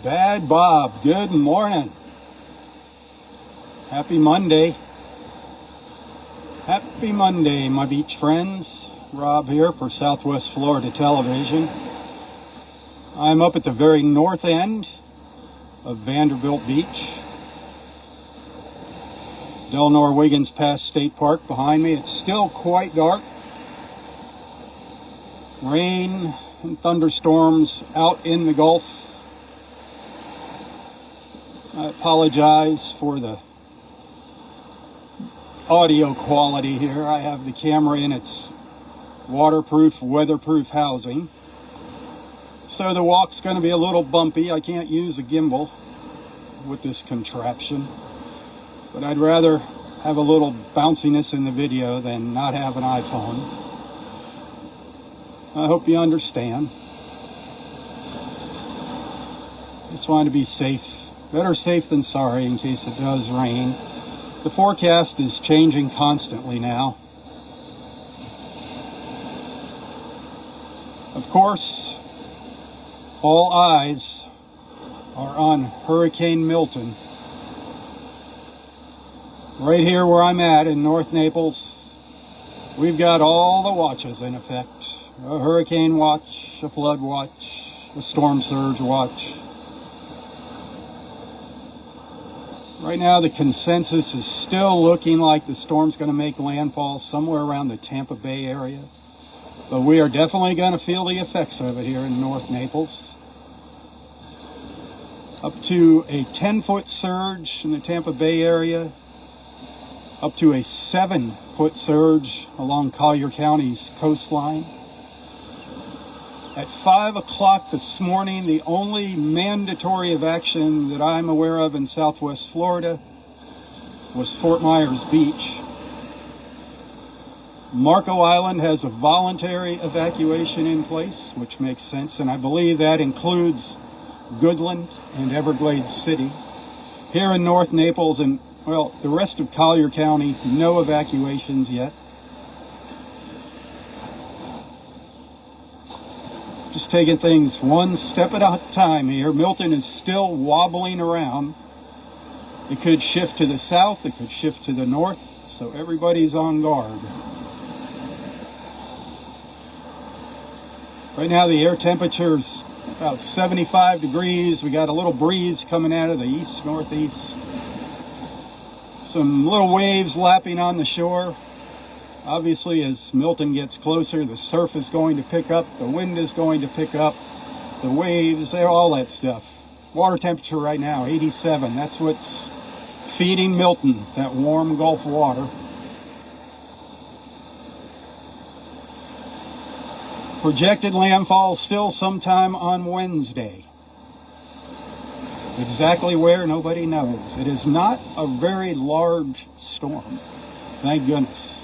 Bad Bob, good morning. Happy Monday. Happy Monday, my beach friends. Rob here for Southwest Florida Television. I'm up at the very north end of Vanderbilt Beach. Delnor Wiggins Pass State Park behind me. It's still quite dark. Rain and thunderstorms out in the Gulf. I apologize for the audio quality here. I have the camera in its waterproof, weatherproof housing. So the walk's going to be a little bumpy. I can't use a gimbal with this contraption. But I'd rather have a little bounciness in the video than not have an iPhone. I hope you understand. Just wanted to be safe. Better safe than sorry in case it does rain. The forecast is changing constantly now. Of course, all eyes are on Hurricane Milton. Right here where I'm at in North Naples, we've got all the watches in effect. A hurricane watch, a flood watch, a storm surge watch. Right now the consensus is still looking like the storm's going to make landfall somewhere around the Tampa Bay area. But we are definitely going to feel the effects of it here in North Naples. Up to a 10-foot surge in the Tampa Bay area. Up to a 7-foot surge along Collier County's coastline. At 5 o'clock this morning, the only mandatory evacuation that I'm aware of in Southwest Florida was Fort Myers Beach. Marco Island has a voluntary evacuation in place, which makes sense, and I believe that includes Goodland and Everglades City. Here in North Naples and, well, the rest of Collier County, no evacuations yet. Just taking things one step at a time here. Milton is still wobbling around. It could shift to the south, it could shift to the north, so everybody's on guard. Right now the air temperature is about 75 degrees. We got a little breeze coming out of the east-northeast. Some little waves lapping on the shore. Obviously, as Milton gets closer, the surf is going to pick up, the wind is going to pick up, the waves, all that stuff. Water temperature right now, 87. That's what's feeding Milton, that warm Gulf water. Projected landfall still sometime on Wednesday. Exactly where, nobody knows. It is not a very large storm, thank goodness.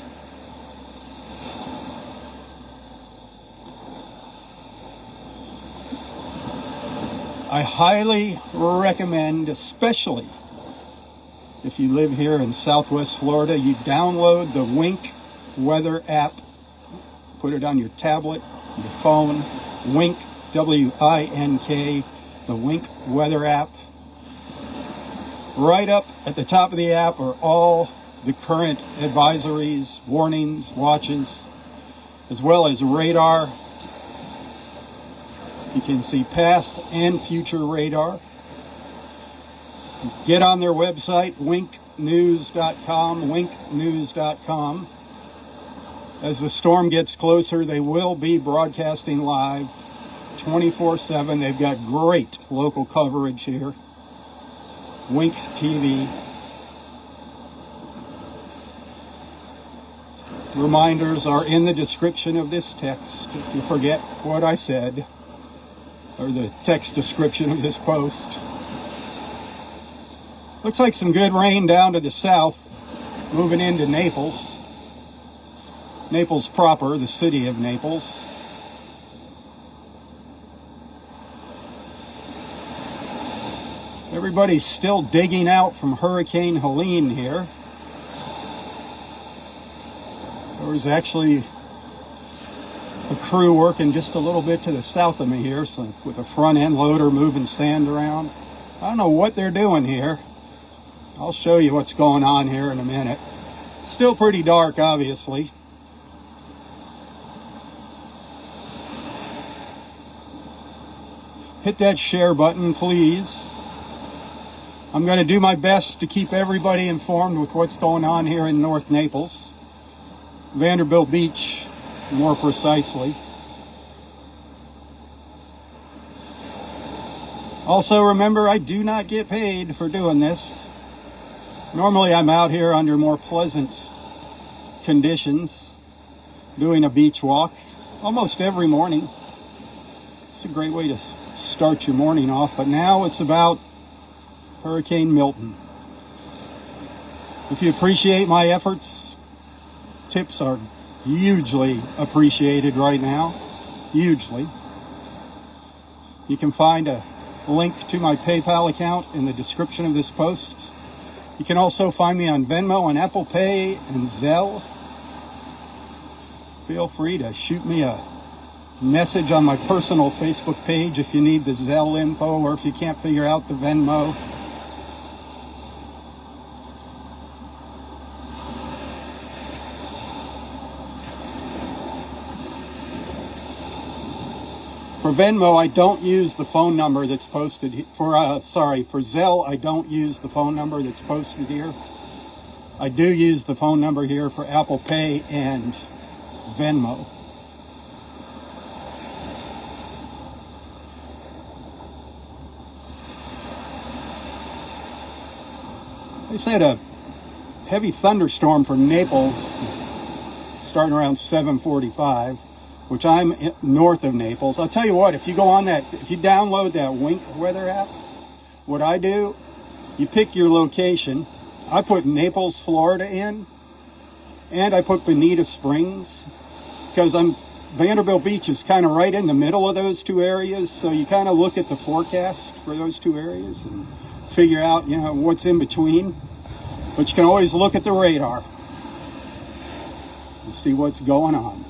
I highly recommend, especially if you live here in Southwest Florida, you download the Wink weather app. Put it on your tablet, your phone. Wink, W-I-N-K, the Wink weather app. Right up at the top of the app are all the current advisories, warnings, watches, as well as radar. You can see past and future radar. Get on their website, winknews.com, winknews.com. As the storm gets closer, they will be broadcasting live 24/7. They've got great local coverage here. Wink TV. Reminders are in the description of this text if you forget what I said, or the text description of this post. Looks like some good rain down to the south, moving into Naples. Naples proper, the city of Naples. Everybody's still digging out from Hurricane Helene here. There was actually a crew working just a little bit to the south of me here, so with a front end loader moving sand around. I don't know what they're doing here. I'll show you what's going on here in a minute. Still pretty dark, obviously. Hit that share button, please. I'm going to do my best to keep everybody informed with what's going on here in North Naples. Vanderbilt Beach, more precisely. Also, remember, I do not get paid for doing this. Normally, I'm out here under more pleasant conditions, doing a beach walk almost every morning. It's a great way to start your morning off, but now it's about Hurricane Milton. If you appreciate my efforts, tips are hugely appreciated right now. Hugely. You can find a link to my PayPal account in the description of this post. You can also find me on Venmo and Apple Pay and Zelle. Feel free to shoot me a message on my personal Facebook page if you need the Zelle info or if you can't figure out the Venmo. For Venmo, I don't use the phone number that's posted for Zelle, I don't use the phone number that's posted here. I do use the phone number here for Apple Pay and Venmo. I just had a heavy thunderstorm from Naples starting around 7:45. Which I'm north of Naples. I'll tell you what, if you go on that, if you download that Wink weather app, what I do, you pick your location. I put Naples, Florida in, and I put Bonita Springs, because Vanderbilt Beach is kind of right in the middle of those two areas, so you kind of look at the forecast for those two areas and figure out, you know, what's in between. But you can always look at the radar and see what's going on.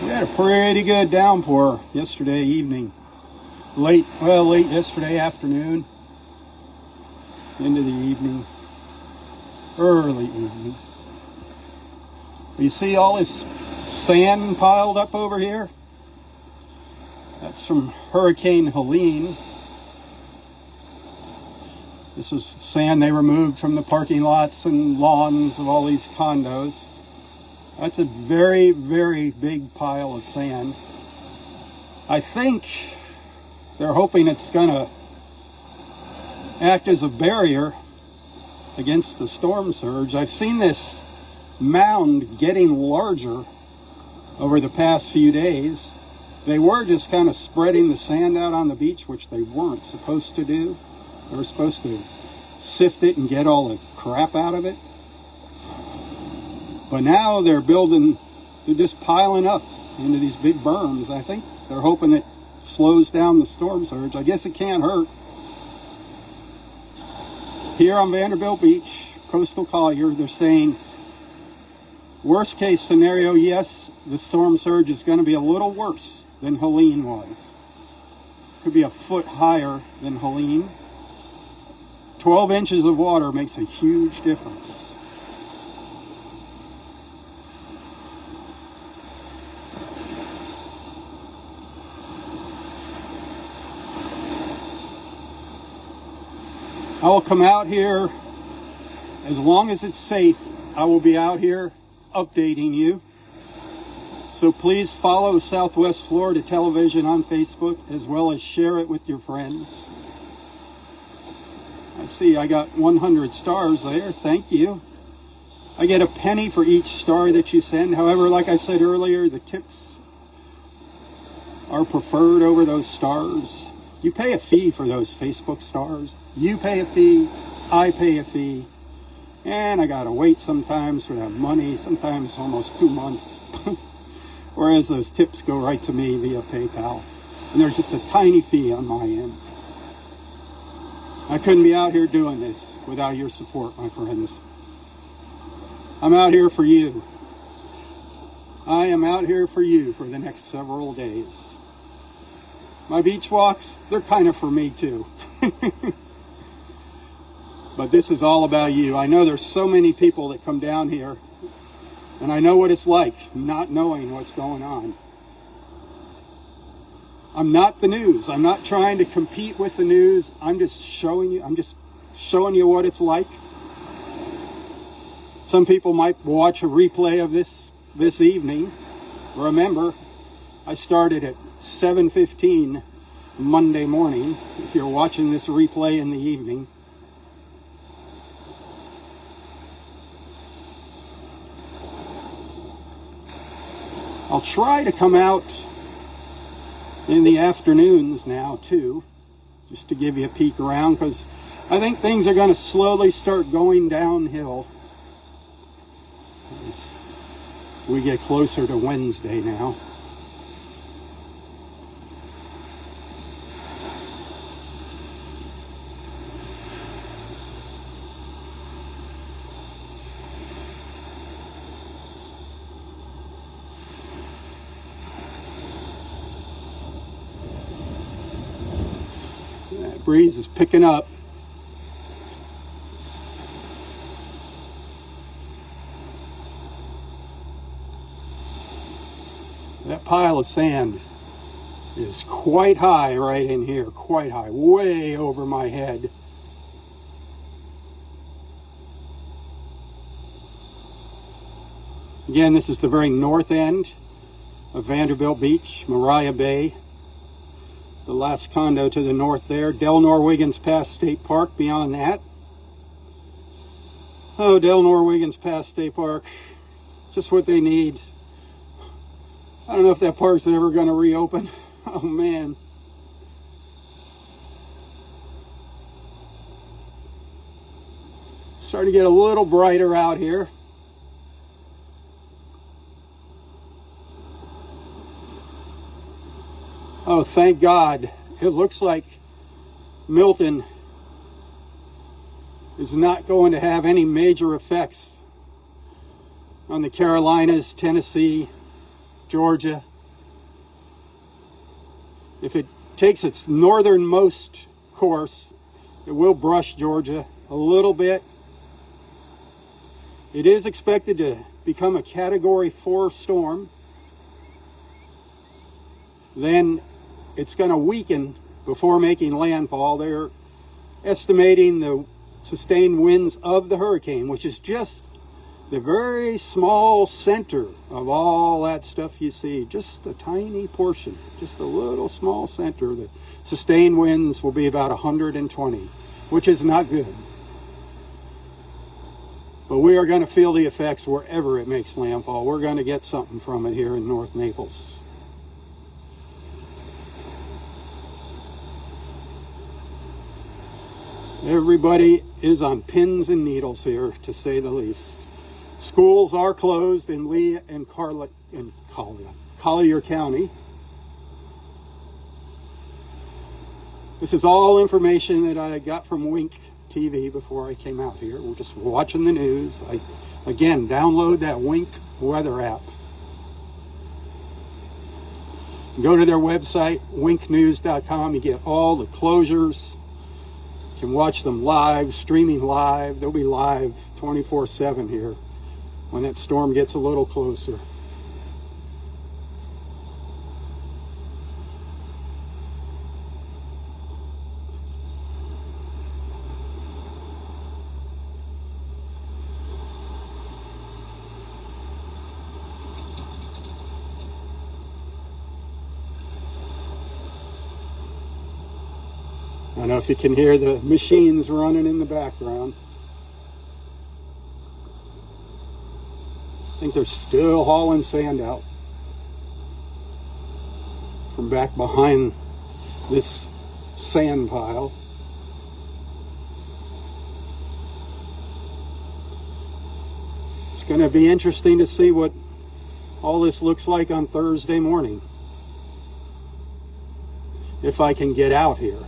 We had a pretty good downpour yesterday evening. Late yesterday afternoon, into the evening, early evening. You see all this sand piled up over here? That's from Hurricane Helene. This was sand they removed from the parking lots and lawns of all these condos. That's a very, very big pile of sand. I think they're hoping it's going to act as a barrier against the storm surge. I've seen this mound getting larger over the past few days. They were just kind of spreading the sand out on the beach, which they weren't supposed to do. They were supposed to sift it and get all the crap out of it. But now they're just piling up into these big berms. I think they're hoping it slows down the storm surge. I guess it can't hurt. Here on Vanderbilt Beach, Coastal Collier, they're saying, worst case scenario, yes, the storm surge is going to be a little worse than Helene was. Could be a foot higher than Helene. 12 inches of water makes a huge difference. I will come out here as long as it's safe. I will be out here updating you. So please follow Southwest Florida Television on Facebook, as well as share it with your friends. I see I got 100 stars there. Thank you. I get a penny for each star that you send. However, like I said earlier, the tips are preferred over those stars. You pay a fee for those Facebook stars. You pay a fee, I pay a fee, and I gotta wait sometimes for that money, sometimes almost 2 months. Whereas those tips go right to me via PayPal. And there's just a tiny fee on my end. I couldn't be out here doing this without your support, my friends. I'm out here for you. I am out here for you for the next several days. My beach walks, they're kind of for me too. But this is all about you. I know there's so many people that come down here, and I know what it's like not knowing what's going on. I'm not the news. I'm not trying to compete with the news. I'm just showing you what it's like. Some people might watch a replay of this evening. Remember, I started at 7:15 Monday morning. If you're watching this replay in the evening, I'll try to come out in the afternoons now too, just to give you a peek around, because I think things are going to slowly start going downhill as we get closer to Wednesday now. That breeze is picking up. That pile of sand is quite high right in here, quite high, way over my head. Again, this is the very north end of Vanderbilt Beach, Mariah Bay. The last condo to the north there, Delnor Wiggins Pass State Park beyond that. Oh, Delnor Wiggins Pass State Park, just what they need. I don't know if that park's ever going to reopen. Oh man. Starting to get a little brighter out here. Oh, thank God. It looks like Milton is not going to have any major effects on the Carolinas, Tennessee, Georgia. If it takes its northernmost course, it will brush Georgia a little bit. It is expected to become a Category 4 storm. Then it's going to weaken before making landfall. They're estimating the sustained winds of the hurricane, which is just the very small center of all that stuff you see, just a tiny portion, just a little small center. The sustained winds will be about 120, which is not good. But we are going to feel the effects wherever it makes landfall. We're going to get something from it here in North Naples. Everybody is on pins and needles here, to say the least. Schools are closed in Lee and Collier County. This is all information that I got from Wink TV before I came out here. We're just watching the news. Again, download that Wink weather app. Go to their website, winknews.com. You get all the closures. You can watch them live, streaming live. They'll be live 24/7 here when that storm gets a little closer. I don't know if you can hear the machines running in the background. I think they're still hauling sand out from back behind this sand pile. It's going to be interesting to see what all this looks like on Thursday morning, if I can get out here.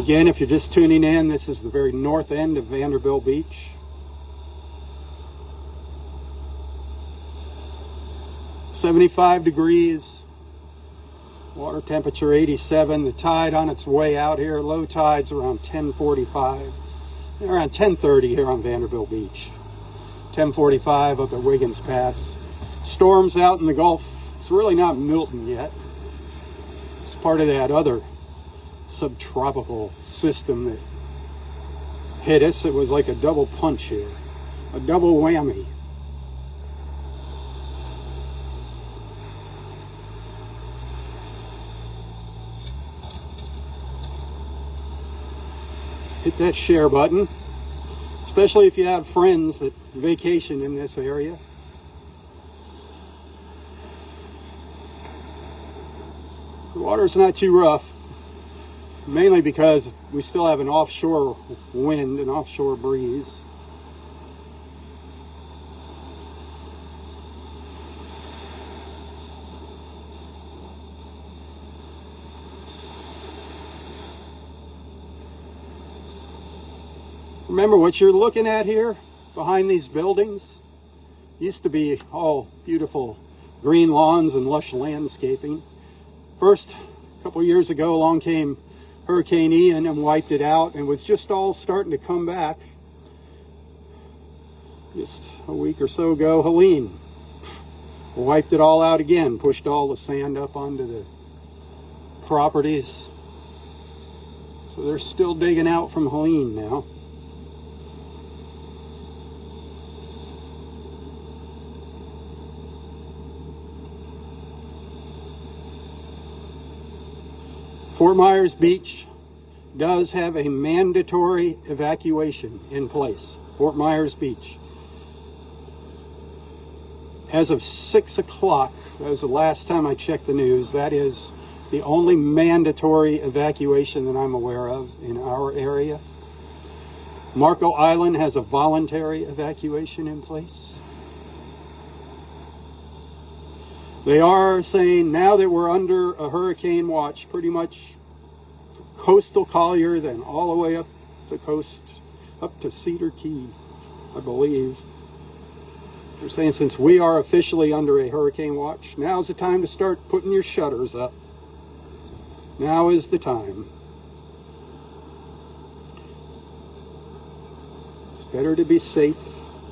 Again, if you're just tuning in, this is the very north end of Vanderbilt Beach. .75 degrees, water temperature 87. The tide on its way out here, low tide's around 10:45, around 10:30 here on Vanderbilt Beach. 10:45 up at Wiggins Pass. Storms out in the Gulf. It's really not Milton yet. It's part of that other subtropical system that hit us. It was like a double punch here, a double whammy. Hit that share button, especially if you have friends that vacation in this area. The water's not too rough, mainly because we still have an offshore wind, an offshore breeze. Remember, what you're looking at here behind these buildings used to be all beautiful green lawns and lush landscaping. First, a couple years ago, along came Hurricane Ian and wiped it out, and was just all starting to come back. Just a week or so ago, Helene wiped it all out again, pushed all the sand up onto the properties. So they're still digging out from Helene now. Fort Myers Beach does have a mandatory evacuation in place. Fort Myers Beach. As of 6 o'clock, that was the last time I checked the news, that is the only mandatory evacuation that I'm aware of in our area. Marco Island has a voluntary evacuation in place. They are saying now that we're under a hurricane watch, pretty much coastal Collier, then all the way up the coast, up to Cedar Key, I believe. They're saying since we are officially under a hurricane watch, now's the time to start putting your shutters up. Now is the time. It's better to be safe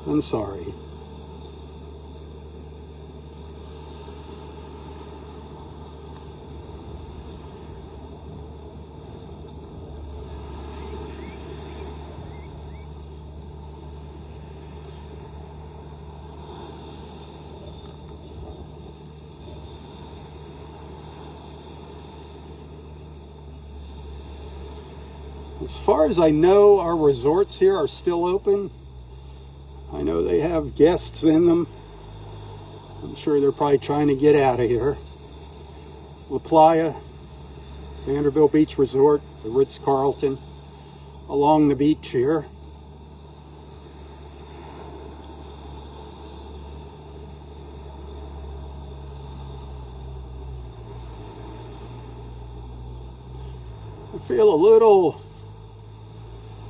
than sorry. As far as I know, our resorts here are still open. I know they have guests in them. I'm sure they're probably trying to get out of here. La Playa, Vanderbilt Beach Resort, the Ritz-Carlton, along the beach here. I feel a little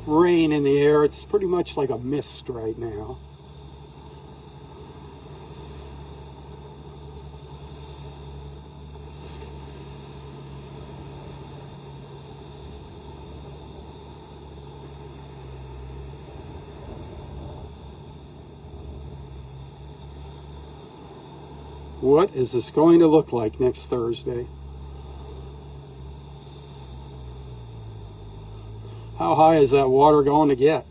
rain in the air. It's pretty much like a mist right now. What is this going to look like next Thursday? How high is that water going to get?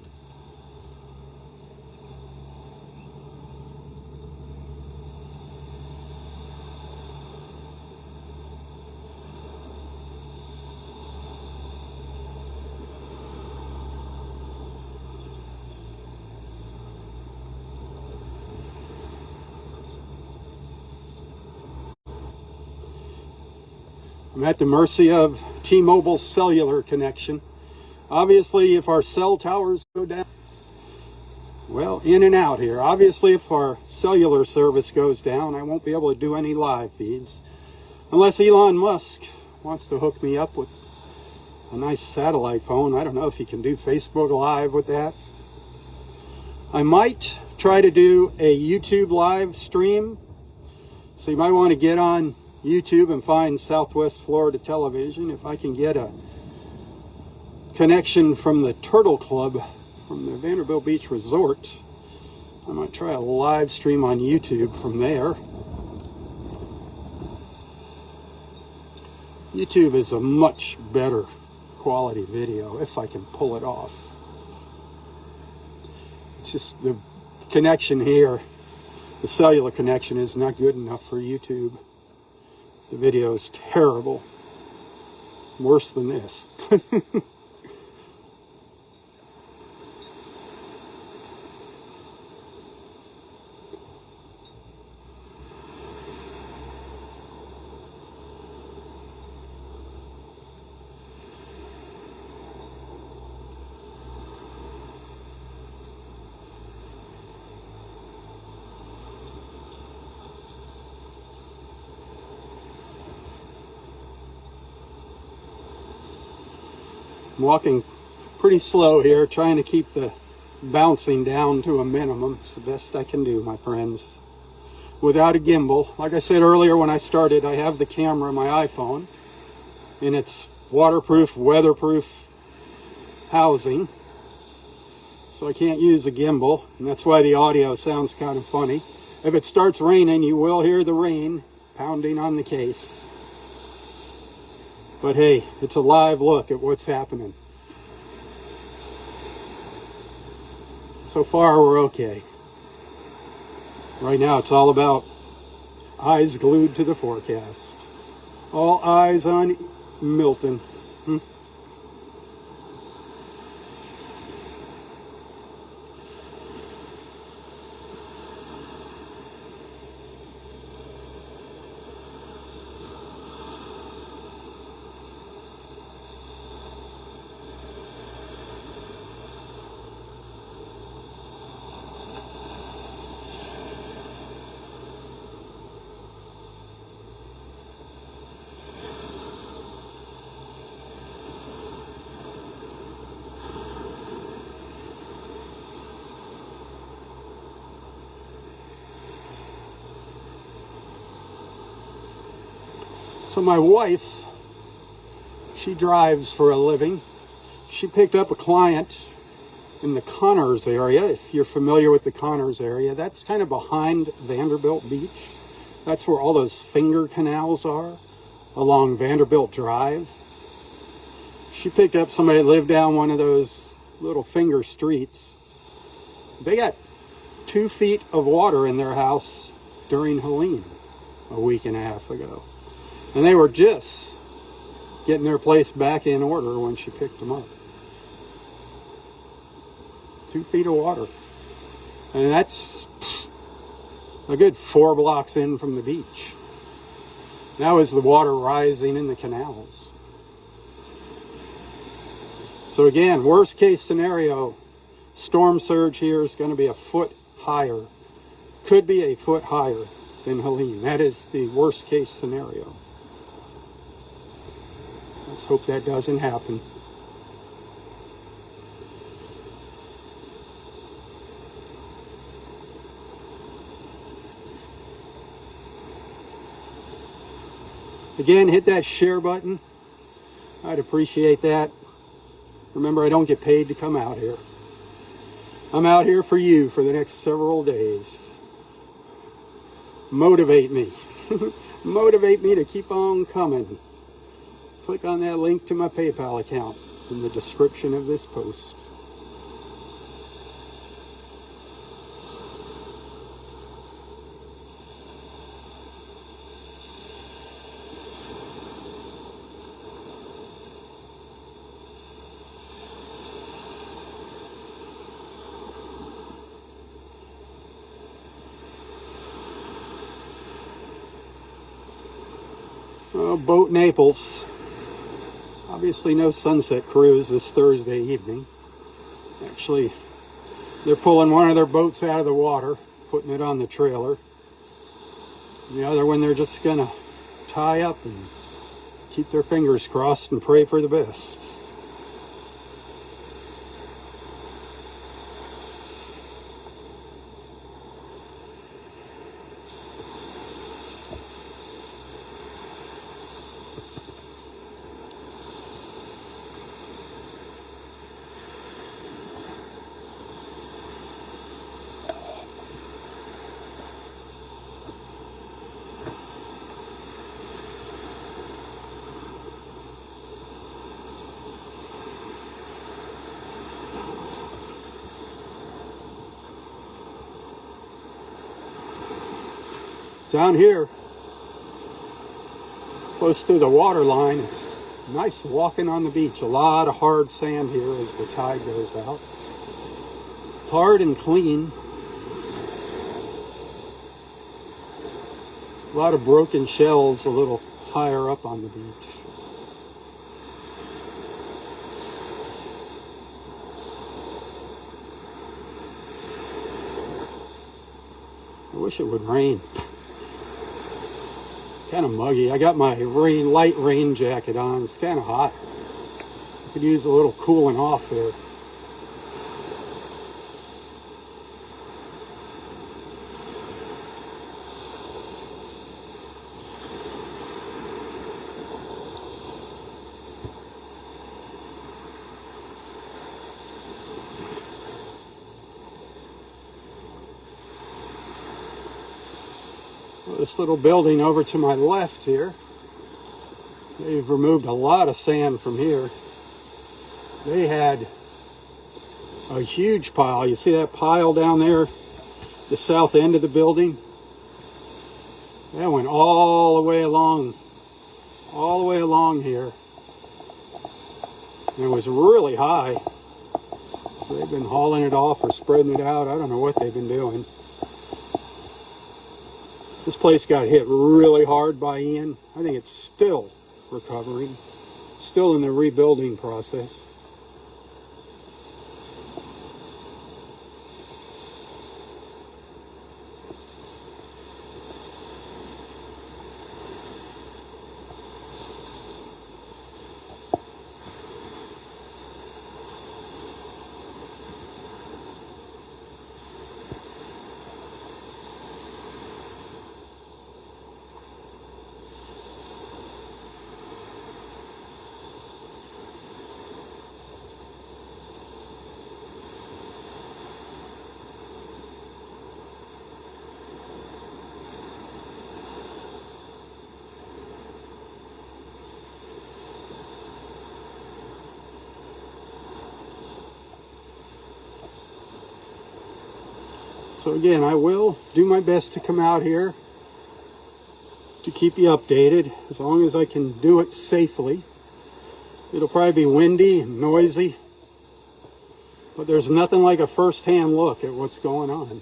I'm at the mercy of T-Mobile's cellular connection. Obviously, if our cell towers go down, well, in and out here. Obviously, if our cellular service goes down, I won't be able to do any live feeds. Unless Elon Musk wants to hook me up with a nice satellite phone. I don't know if you can do Facebook Live with that. I might try to do a YouTube live stream. So you might want to get on YouTube and find Southwest Florida Television. If I can get a connection from the Turtle Club from the Vanderbilt Beach Resort, I might try a live stream on YouTube from there. YouTube is a much better quality video if I can pull it off. It's just the connection here, the cellular connection is not good enough for YouTube. The video is terrible. Worse than this. I'm walking pretty slow here, trying to keep the bouncing down to a minimum. It's the best I can do, my friends. Without a gimbal. Like I said earlier when I started, I have the camera, my iPhone, in its waterproof, weatherproof housing. So I can't use a gimbal, and that's why the audio sounds kind of funny. If it starts raining, you will hear the rain pounding on the case. But hey, it's a live look at what's happening. So far, we're okay. Right now, it's all about eyes glued to the forecast. All eyes on Milton. So my wife, she drives for a living. She picked up a client in the Connors area. If you're familiar with the Connors area, that's kind of behind Vanderbilt Beach. That's where all those finger canals are along Vanderbilt Drive. She picked up somebody that lived down one of those little finger streets. They got 2 feet of water in their house during Helene a week and a half ago. And they were just getting their place back in order when she picked them up. 2 feet of water. And that's a good 4 blocks in from the beach. Now is the water rising in the canals. So again, worst case scenario, storm surge here is going to be a foot higher. Could be a foot higher than Helene. That is the worst case scenario. Let's hope that doesn't happen. Again, hit that share button. I'd appreciate that. Remember, I don't get paid to come out here. I'm out here for you for the next several days. Motivate me. Motivate me to keep on coming. Click on that link to my PayPal account in the description of this post. Boat Naples. Obviously no sunset cruise this Thursday evening. Actually, they're pulling one of their boats out of the water, putting it on the trailer. And the other one they're just gonna tie up and keep their fingers crossed and pray for the best. Down here, close to the water line, it's nice walking on the beach. A lot of hard sand here as the tide goes out. Hard and clean. A lot of broken shells a little higher up on the beach. I wish it would rain. It's kind of muggy. I got my light rain jacket on. It's kind of hot. I could use a little cooling off there. This little building over to my left here, they've removed a lot of sand from here. They had a huge pile. You see that pile down there, the south end of the building? That went all the way along here. And it was really high. So they've been hauling it off or spreading it out. I don't know what they've been doing. This place got hit really hard by Ian. I think it's still recovering, still in the rebuilding process. So again, I will do my best to come out here to keep you updated as long as I can do it safely. It'll probably be windy and noisy, but there's nothing like a first-hand look at what's going on.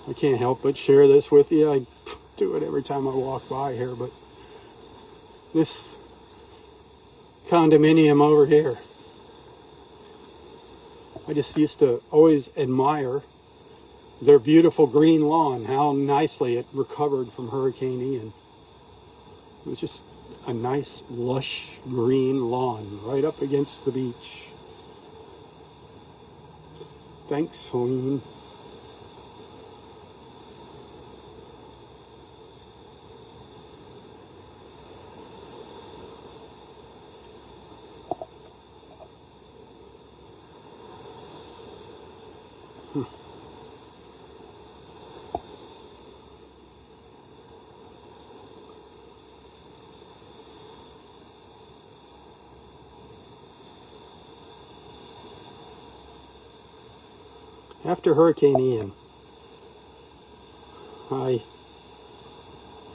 I can't help but share this with you. I do it every time I walk by here, but this condominium over here, I just used to always admire their beautiful green lawn, how nicely it recovered from Hurricane Ian. It was just a nice, lush green lawn right up against the beach. Thanks, Celine. After Hurricane Ian, I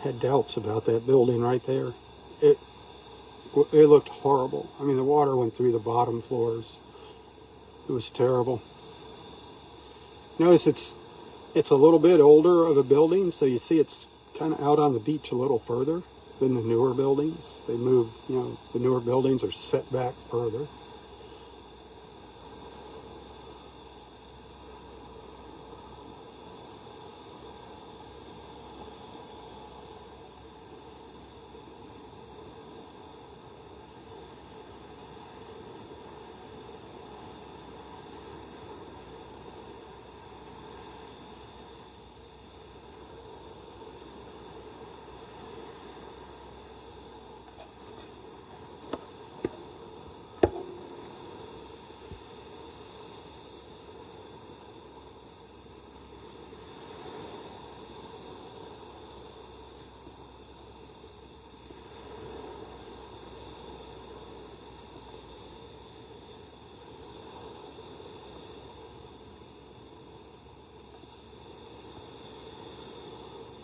had doubts about that building right there. It looked horrible. I mean, the water went through the bottom floors. It was terrible. Notice it's a little bit older of a building, so you see it's kind of out on the beach a little further than the newer buildings. They moved, the newer buildings are set back further.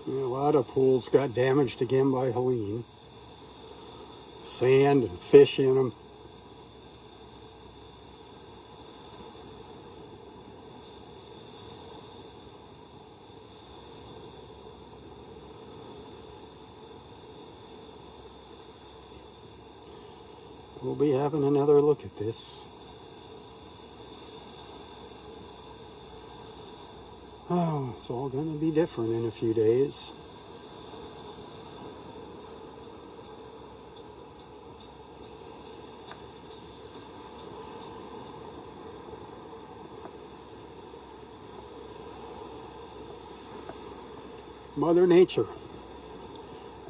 A lot of pools got damaged again by Helene. Sand and fish in them. We'll be having another look at this. Oh, it's all going to be different in a few days. Mother Nature,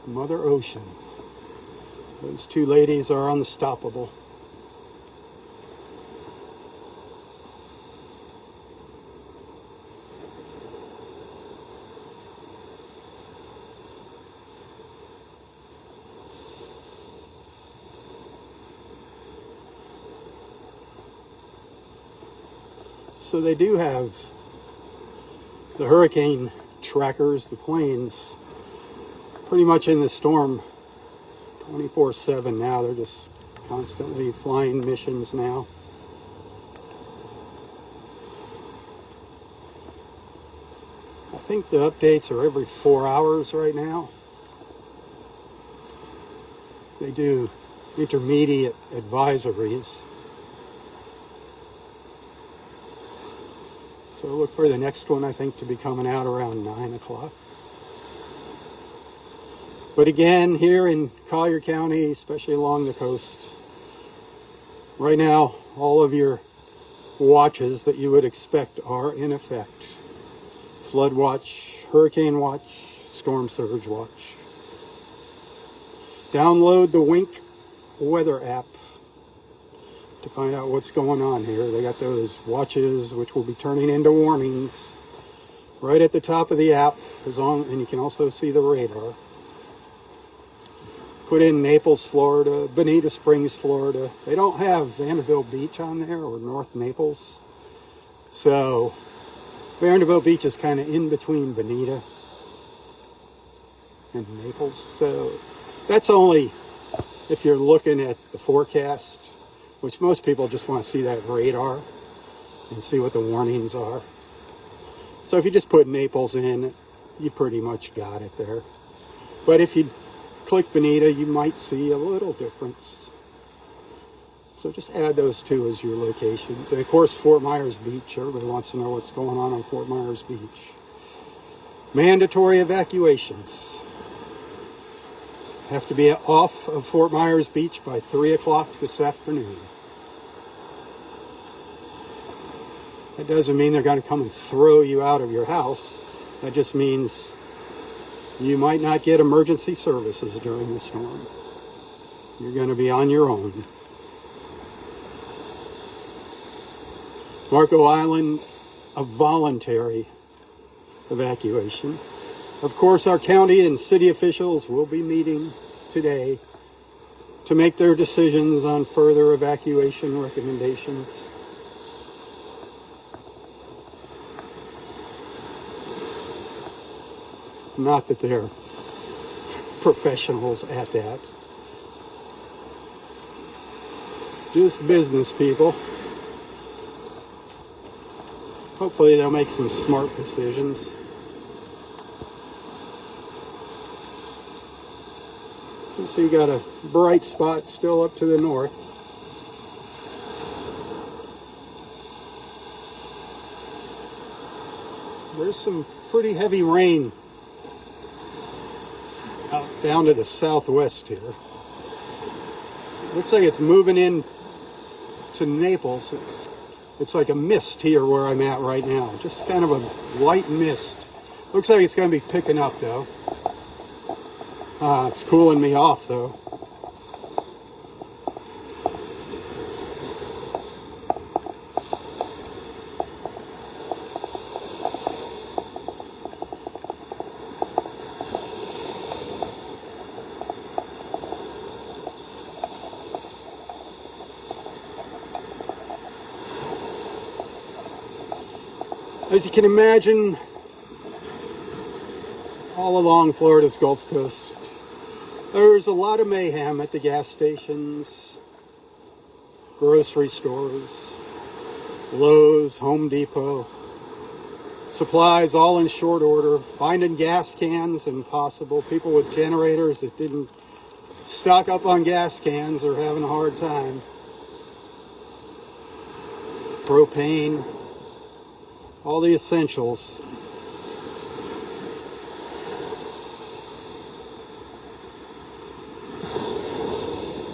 Mother Ocean. Those two ladies are unstoppable. So they do have the hurricane trackers, the planes, pretty much in the storm 24/7 now. They're just constantly flying missions now. I think the updates are every 4 hours right now. They do intermediate advisories. So look for the next one, I think, to be coming out around 9 o'clock. But again, here in Collier County, especially along the coast, right now, all of your watches that you would expect are in effect. Flood watch, hurricane watch, storm surge watch. Download the Wink weather app to find out what's going on here. They got those watches which will be turning into warnings right at the top of the app, and you can also see the radar. Put in Naples, Florida, Bonita Springs, Florida. They don't have Vanderbilt Beach on there, or North Naples. So Vanderbilt Beach is kind of in between Bonita and Naples. So that's only if you're looking at the forecast, which most people just want to see that radar and see what the warnings are. So if you just put Naples in, you pretty much got it there. But if you click Bonita, you might see a little difference. So just add those two as your locations. And of course, Fort Myers Beach. Everybody wants to know what's going on Fort Myers Beach. Mandatory evacuations. Have to be off of Fort Myers Beach by 3 o'clock this afternoon. That doesn't mean they're going to come and throw you out of your house. That just means you might not get emergency services during the storm. You're going to be on your own. Marco Island, a voluntary evacuation. Of course, our county and city officials will be meeting today to make their decisions on further evacuation recommendations. Not that they're professionals at that. Just business people. Hopefully they'll make some smart decisions. You can see you got a bright spot still up to the north. There's some pretty heavy rain out down to the southwest here. Looks like it's moving in to Naples. It's like a mist here where I'm at right now. Just kind of a light mist. Looks like it's going to be picking up though. It's cooling me off though. As you can imagine, all along Florida's Gulf Coast. There's a lot of mayhem at the gas stations, grocery stores, Lowe's, Home Depot. Supplies all in short order. Finding gas cans impossible. People with generators that didn't stock up on gas cans are having a hard time. Propane, all the essentials.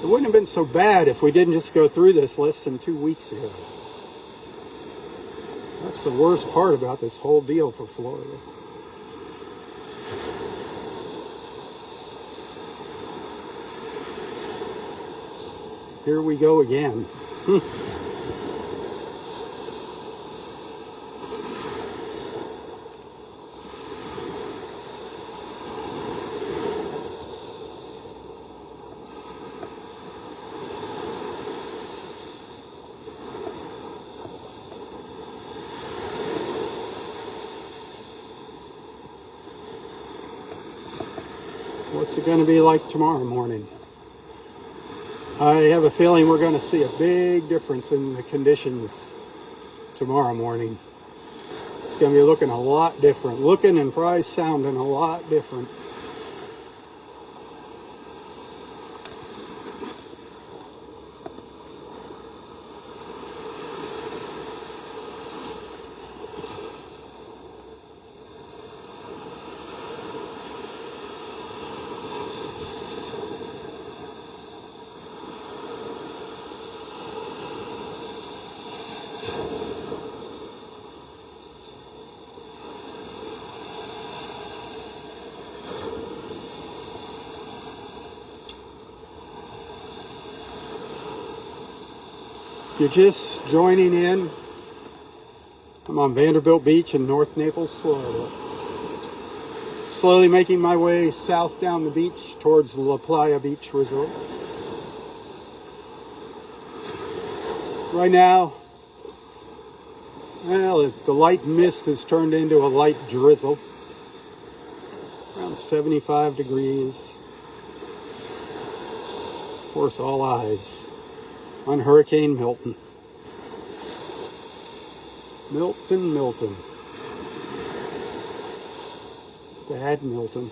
It wouldn't have been so bad if we didn't just go through this less than 2 weeks ago. That's the worst part about this whole deal for Florida. Here we go again. What's it going to be like tomorrow morning? I have a feeling we're going to see a big difference in the conditions tomorrow morning. It's going to be looking a lot different. Looking and probably sounding a lot different. If you're just joining in, I'm on Vanderbilt Beach in North Naples, Florida. Slowly making my way south down the beach towards La Playa Beach Resort. Right now, well, the light mist has turned into a light drizzle. Around 75 degrees. Of course, all eyes on Hurricane Milton. Milton. Bad Milton.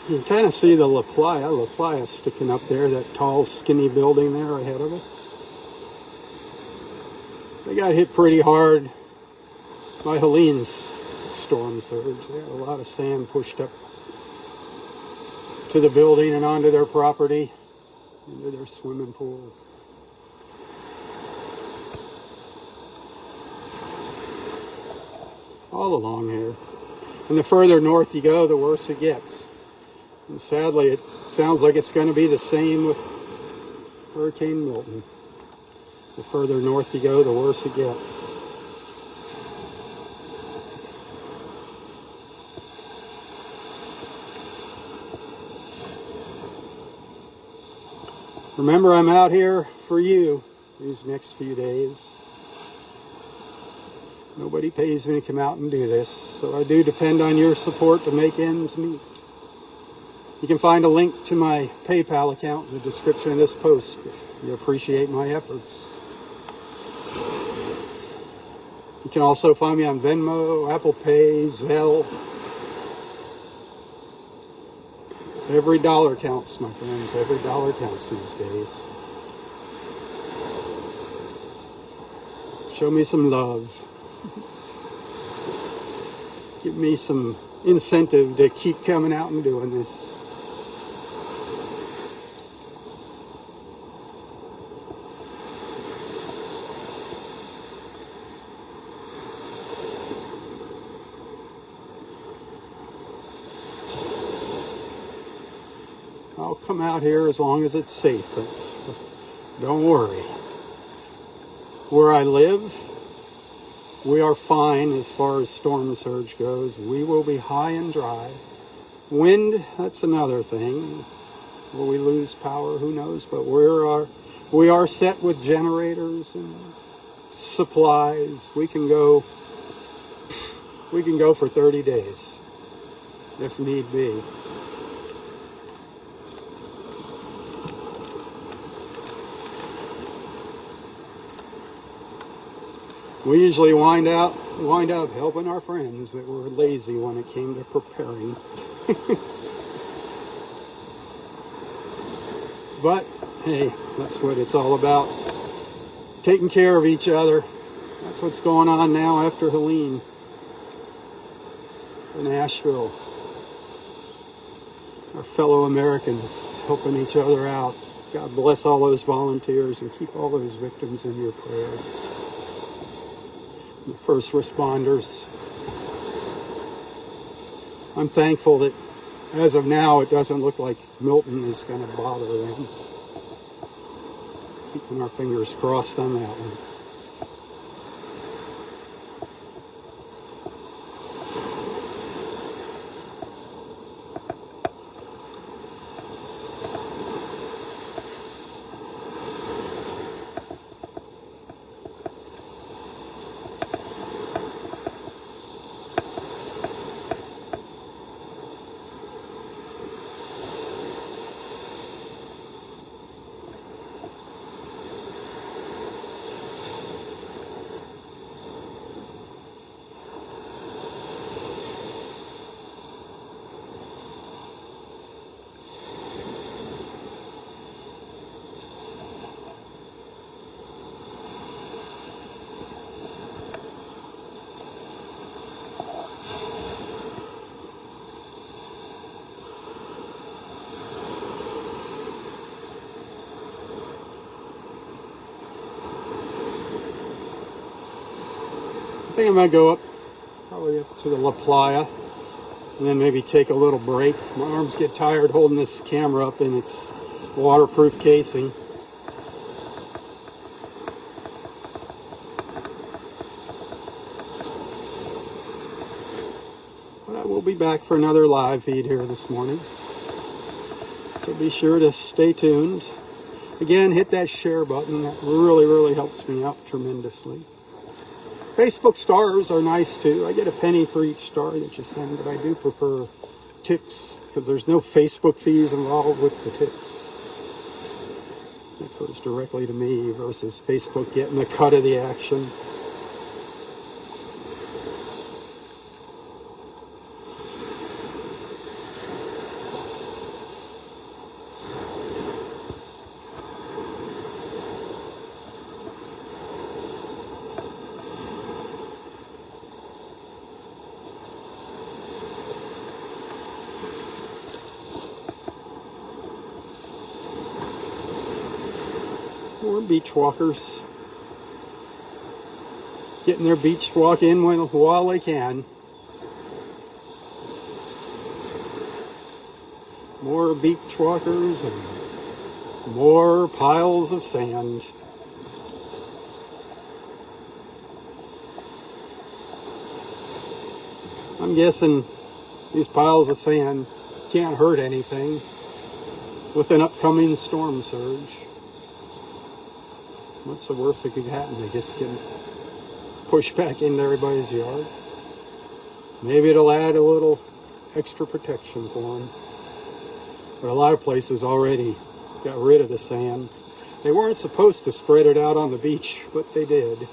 You can kind of see the La Playa sticking up there, that tall, skinny building there ahead of us. They got hit pretty hard by Helene's storm surge. They had a lot of sand pushed up to the building and onto their property, into their swimming pools. All along here. And the further north you go, the worse it gets. And sadly, it sounds like it's going to be the same with Hurricane Milton. The further north you go, the worse it gets. Remember, I'm out here for you these next few days. Nobody pays me to come out and do this, so I do depend on your support to make ends meet. You can find a link to my PayPal account in the description of this post if you appreciate my efforts. You can also find me on Venmo, Apple Pay, Zelle. Every dollar counts, my friends. Every dollar counts these days. Show me some love. Give me some incentive to keep coming out and doing this. I'll come out here as long as it's safe. Don't worry. Where I live, we are fine as far as storm surge goes. We will be high and dry. Wind, that's another thing. Will we lose power? Who knows? But we are set with generators and supplies. We can go for 30 days if need be. We usually wind up helping our friends that were lazy when it came to preparing. But hey, that's what it's all about. Taking care of each other. That's what's going on now after Helene in Asheville. Our fellow Americans helping each other out. God bless all those volunteers and keep all those victims in your prayers. The first responders. I'm thankful that as of now it doesn't look like Milton is going to bother them. Keeping our fingers crossed on that one. I think I might go up, probably up to the La Playa, and then maybe take a little break. My arms get tired holding this camera up in its waterproof casing. But I will be back for another live feed here this morning. So be sure to stay tuned. Again, hit that share button. That really, really helps me out tremendously. Facebook stars are nice too. I get a penny for each star that you send, but I do prefer tips because there's no Facebook fees involved with the tips. It goes directly to me versus Facebook getting a cut of the action. More beach walkers getting their beach walk in while they can. More beach walkers and more piles of sand. I'm guessing these piles of sand can't hurt anything with an upcoming storm surge. What's the worst that could happen? They just get pushed back into everybody's yard. Maybe it'll add a little extra protection for them. But a lot of places already got rid of the sand. They weren't supposed to spread it out on the beach, but they did.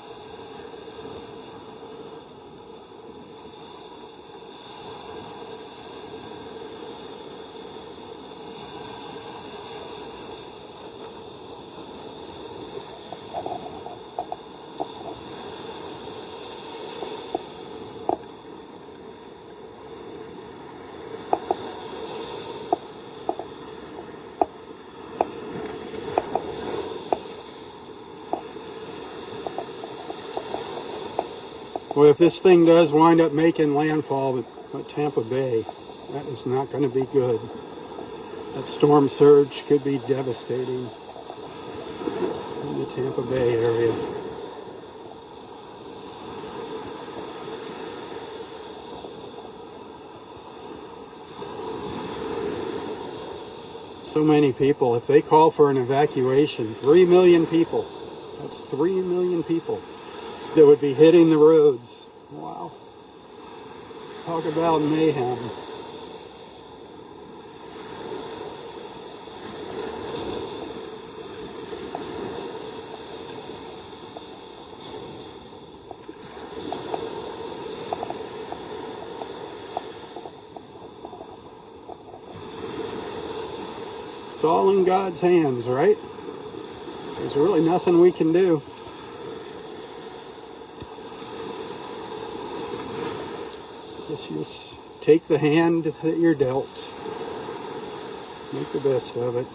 Well, if this thing does wind up making landfall at Tampa Bay, that is not going to be good. That storm surge could be devastating in the Tampa Bay area. So many people. If they call for an evacuation, 3 million people. That's 3 million people that would be hitting the roads. Wow. Talk about mayhem. It's all in God's hands, right? There's really nothing we can do. Just take the hand that you're dealt. Make the best of it.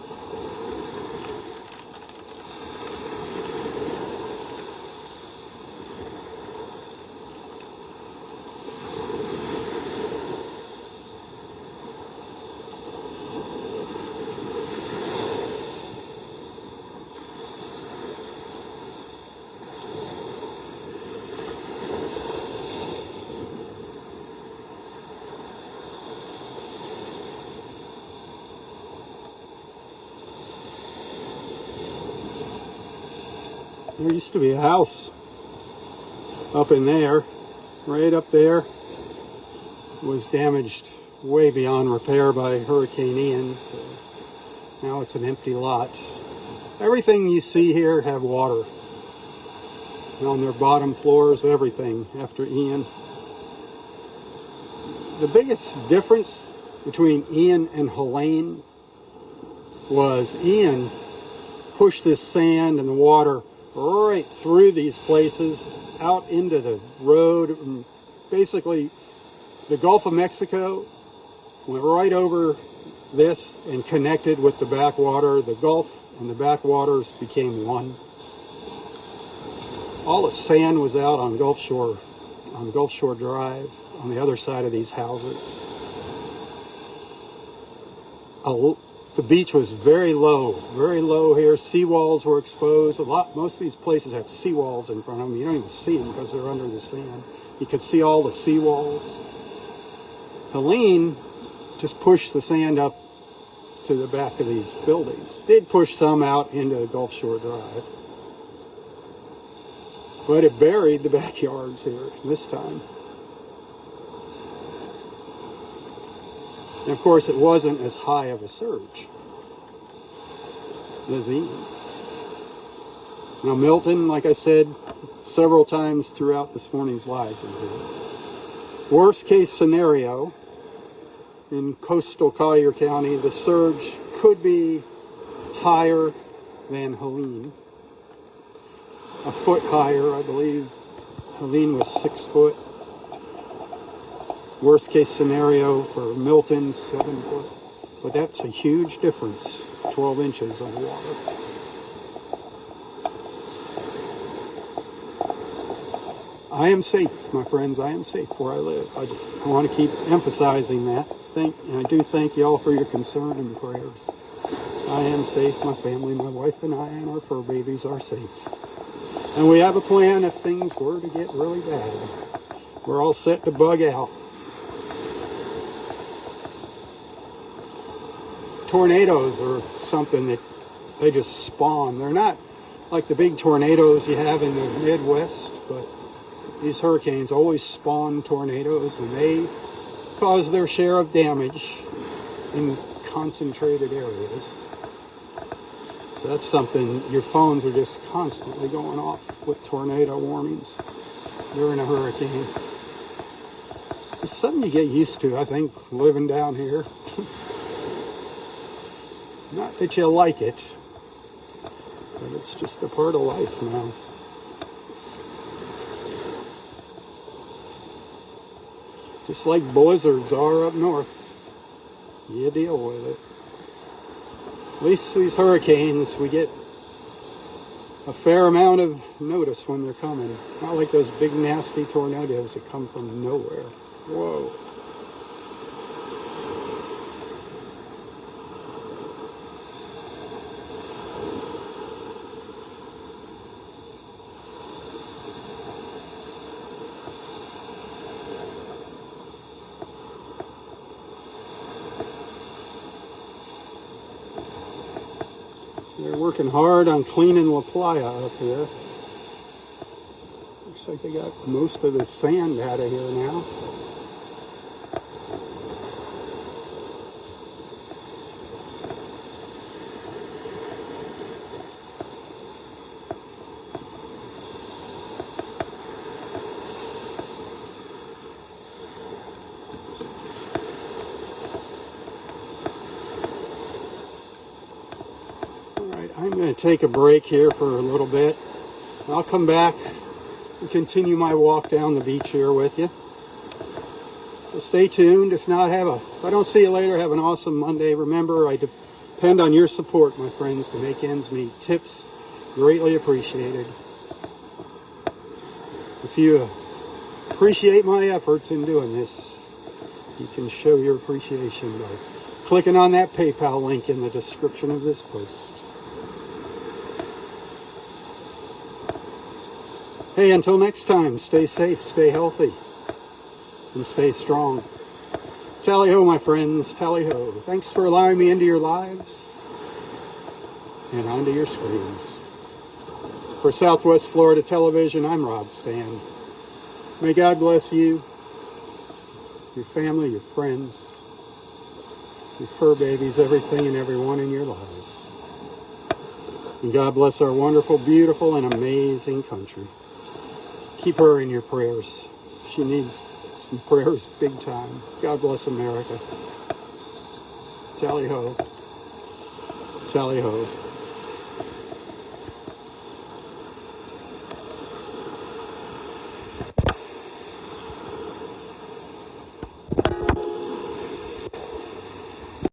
There used to be a house up in there, right up there. It was damaged way beyond repair by Hurricane Ian, so now it's an empty lot. Everything you see here have water. And on their bottom floors, everything after Ian. The biggest difference between Ian and Helene was Ian pushed this sand and the water right through these places, out into the road. And basically, the Gulf of Mexico went right over this and connected with the backwater. The Gulf and the backwaters became one. All the sand was out on Gulf Shore Drive, on the other side of these houses. The beach was very low here. Seawalls were exposed. Most of these places have seawalls in front of them. You don't even see them because they're under the sand. You could see all the seawalls. Helene just pushed the sand up to the back of these buildings. Did push some out into Gulf Shore Drive. But it buried the backyards here this time. And of course, it wasn't as high of a surge as Ian. Now, Milton, like I said several times throughout this morning's live, worst case scenario in coastal Collier County, the surge could be higher than Helene. A foot higher, I believe. Helene was 6 foot. Worst case scenario for Milton, 7 foot. But that's a huge difference, 12 inches of water. I am safe, my friends. I am safe where I live. I want to keep emphasizing that. And I do thank you all for your concern and prayers. I am safe. My family, my wife and I and our fur babies are safe. And we have a plan if things were to get really bad. We're all set to bug out. Tornadoes are something that they just spawn. They're not like the big tornadoes you have in the Midwest, but these hurricanes always spawn tornadoes, and they cause their share of damage in concentrated areas. So that's something, your phones are just constantly going off with tornado warnings during a hurricane. It's something you get used to, I think, living down here. Not that you like it, but it's just a part of life now. Just like blizzards are up north, you deal with it. At least these hurricanes, we get a fair amount of notice when they're coming. Not like those big nasty tornadoes that come from nowhere. Whoa. They're working hard on cleaning La Playa up here. Looks like they got most of the sand out of here now. I'm going to take a break here for a little bit. I'll come back and continue my walk down the beach here with you. So stay tuned. If I don't see you later, have an awesome Monday. Remember, I depend on your support, my friends, to make ends meet. Tips, greatly appreciated. If you appreciate my efforts in doing this, you can show your appreciation by clicking on that PayPal link in the description of this post. Hey, until next time, stay safe, stay healthy, and stay strong. Tally-ho, my friends, tally-ho. Thanks for allowing me into your lives and onto your screens. For Southwest Florida Television, I'm Robb Stan. May God bless you, your family, your friends, your fur babies, everything and everyone in your lives. And God bless our wonderful, beautiful, and amazing country. Keep her in your prayers. She needs some prayers big time. God bless America. Tally-ho. Tally-ho.